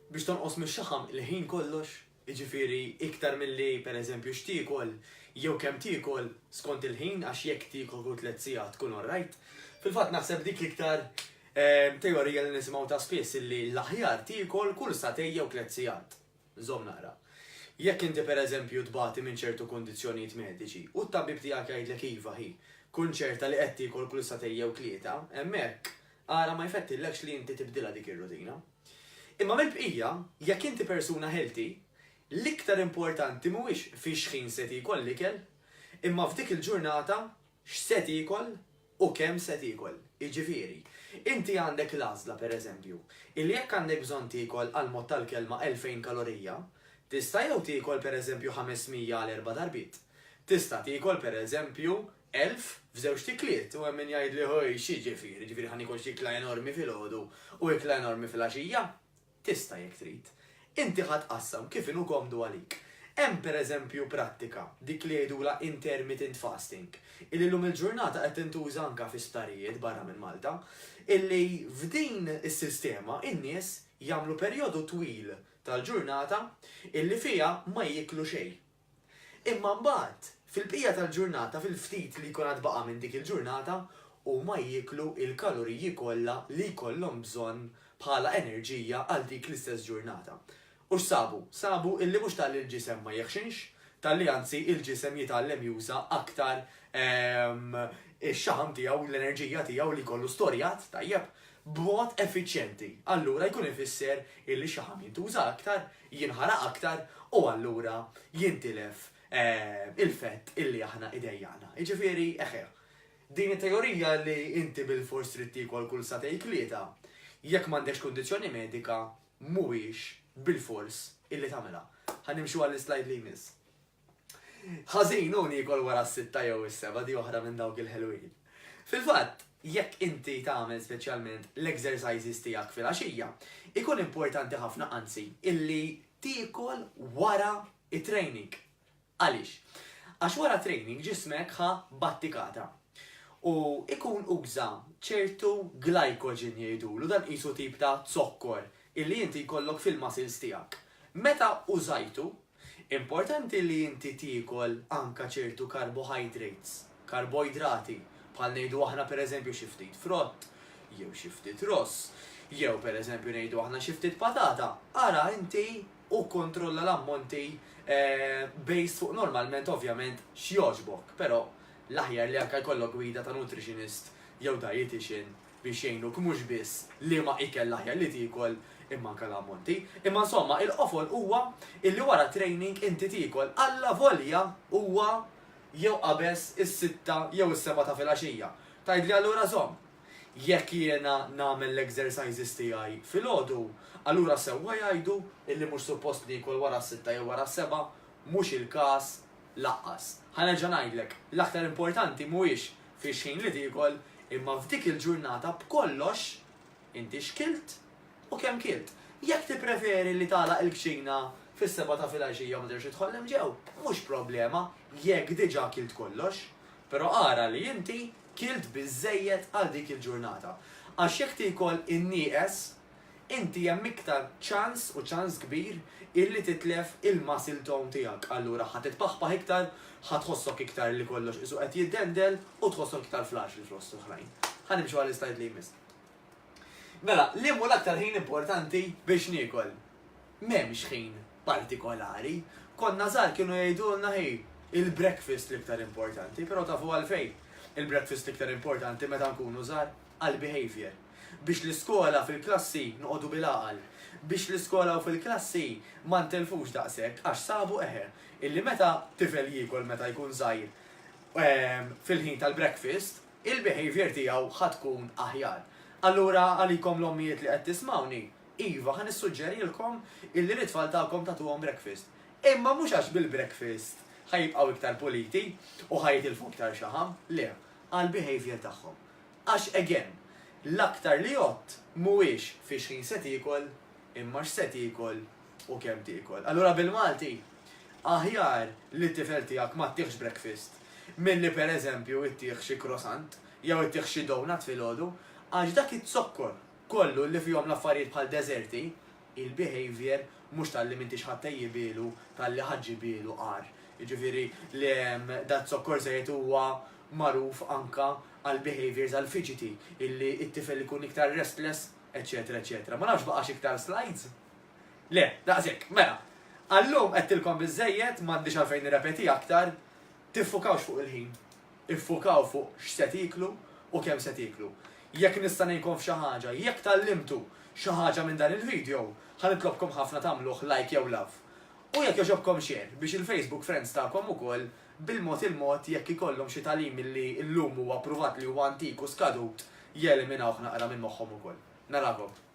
biex tonqos mix-xaħam il-ħin kollox, jiġifieri iktar milli pereżempju x'tiekol jew kemm tiekol skont il-ħin għax jekk tiekol kull 3 sigħat tkun orrajt. Fil-fatt naħseb dik l-iktar teorija li nisimgħu ta' spiss illi l-aħjar tiekol kull satej jew 3 sigħat. Żomm nara. Jekk inti pereżempju tbati minn ċertu kondizzjonijiet mediċi u t-tabib tiegħek jgħidlek iva ħi, kun ċerta li qed tiekol kull satej jew 3, hemmhekk ara ma jfettillekx li inti tibdilha dik ir-rutina. Imma mill-bqija, jekk inti persuna healthy, l-iktar importanti mhuwiex fiex ħin se tiekol l-ikel, imma f'dik il-ġurnata x'se tiekol u kemm se tiekol. Jiġifieri, inti għandek l-għażla pereżempju, illi jekk għandek bżonn tiekol għal mod tal-kelma 2000 kalorija, tista' jew tiekol pereżempju 500 għal 4 darbit. Tista' tiekol pereżempju 1000 f'żewġ tikliet u hemm min jgħidli ħoj x'jiġifieri, ġifieri ħan ikol xikla enormi filgħodu u ikla enormi fil-għaxija. Tista' jekk trid. Inti ħadd qassam kif inhu komdu għalik. Hemm pereżempju prattika dik li jgħidula intermittent fasting, illi llum il-ġurnata qed tintuża anke fi starijiet barra minn Malta, illi f'din is-sistema in-nies jagħmlu perjodu twil tal-ġurnata illi fiha ma jieklu xejn. Imma mbagħad fil-bqija tal-ġurnata fil-ftit li jkun għad baqa' minn dik il-ġurnata huma jieklu il-kaloriji kollha li jkollhom bżonn bħala enerġija għal dik l-istess ġurnata. U x'sabu? Sabu illi mhux tal il-ġisem ma jeħxinx, tal-li anzi il-ġisem jitgħallem juża aktar ix-xaħam tiegħu l-enerġija tiegħu li jkollu storjat tajjeb b'mod effiċjenti. Allura jkun ifisser illi xaħam jintuża aktar, jinħaraq aktar u allura jintilef il-fett illi aħna idejjana. Jiġifieri din it-teorija li inti bil-fors trid tiekol kull satej tlieta, jekk m'għandekx kundizzjoni medika mhuwiex bil-fors illi tagħmilha. Ħanimxu għall-slide li jmiss. Ħażin hu niekol wara s-sitta jew is-seba' di oħra minn dawk il-ħelwin. Fil-fatt, jekk inti tagħmel speċjalment l-exercises tiegħek fil-għaxija, ikun importanti ħafna anzi illi tiekol wara it-training. Għaliex? Għax wara training ġismek ħa battikata. U ikun uża ċertu glycogen jgħidulu dan qisu tip ta' zokkor illi inti jkollok fil-muscles tiegħek. Meta użajtu, importanti li inti tiekol anka ċertu carbohydrates, karboidrati, bħal ngħidu aħna pereżempju xi ftit frott, jew xi ftit ross, jew pereżempju ngħidu aħna xi ftit patata. Ara inti u kontrolla l-ammonti based fuq normalment ovvjament x'jogħġbok, però l-aħjar li anke jkollok gwida ta' nutritionist jew dietitian biex jgħinuk mhux biss li ma ikel l-aħjar li tiekol imma anke l-ammonti. Imma insomma il-qofol huwa illi wara training inti tiekol alla volja huwa jew qabeż is-sitta jew is-seba' ta' filgħaxija. Tgħidli allura żomm, jekk jiena nagħmel l-exercises tiegħi filgħodu, allura sewwa jgħidu illi mhux suppost niekol wara s-sitta jew wara s-seba' mhux il-każ laqqas. Ħanerġa' ngħidlek, l-aktar importanti mhuwiex fix ħin li tiekol imma f'dik il-ġurnata b'kollox inti x'kilt u kemm kilt. Jekk tippreferi li tagħlaq il-kxina fis-seba' ta' filgħaxija ma tirdx tidħol ġew, mhux problema jekk diġà kilt kollox, però ara li inti kilt biżżejjed għal dik il-ġurnata. Għax jekk tiekol innieqes, inti hemm iktar ċans u ċans kbir illi titlef il-muscle tone tiegħek. Allura ħadd titpaħpaħ iktar, ħadd tħossok iktar li kollox isu qed jiddendel u tħossok iktar flash il-frost oħrajn. Ħanimxu għall-slide li jmiss. Mela, li hu l-aktar ħin importanti biex niekol? M'hemmx ħin partikolari. Konna żgħar kienu jgħidulna ħej il-breakfast l-iktar importanti, però tafu għalfejn. Il-breakfast l-iktar importanti meta nkunu żgħar għall-behavior. Biex l-iskola fil-klassi noqogħdu bil-għaqal. Biex l-iskola u fil-klassi ma ntelfux daqshekk għax sabu illi meta tifel jiekol meta jkun żgħir fil-ħin tal-breakfast, il-behavior tiegħu ħatkun aħjar. Allura għalikom l-ommijiet li qed tismawni, iva ħan nissuġġerilkom illi l-itfal tagħkom tagħtuhom breakfast. Imma mhux għax bil-breakfast ħajibqgħu iktar puliti u ħajtilfu iktar xaħam, le, għall-behavior tagħhom. Għax again, l-aktar li jgħod mhuwiex fiex ħin se tiekol imma x'se tiekol u kemm tiekol. Allura bil-Malti, aħjar li t-tifel tiegħek ma ttieħx breakfast milli pereżempju ittieħ xi croissant jew ittieħ xi donut filgħodu, għax dak it-zokkor kollu li fihom l-affarijiet bħal deżerti il-behavior mhux tal-li m'intix ħattejjibilu tal-li ħaġġibilu qar. Jiġifieri li dat sokkor żejt huwa magħruf anka għal behaviors għal fidgety illi t-tifel ikun iktar restless, eċetera, eċetera. Ma nafx baqax iktar slides? Le, daqshekk, mela. Allum qedtilkom biżejjed m'għandix għalfejn nirrepeti aktar, tiffukawx fuq il-ħin. Iffukaw fuq x'se tiklu u kemm se tiklu. Jekk nista' ngħidkom f'xi ħaġa, jekk tallimtu xi ħaġa minn dan il-video, ħanitlobkom ħafna tagħmluh like jew love. U jekk jogħġobkom share biex il-Facebook friends tagħkom ukoll bil-mod il-mod jekk ikollhom xi tagħlim li llum huwa pruvat li huwa antik u skadut jeliminawh naqra minn moħħhom ukoll. Narakom.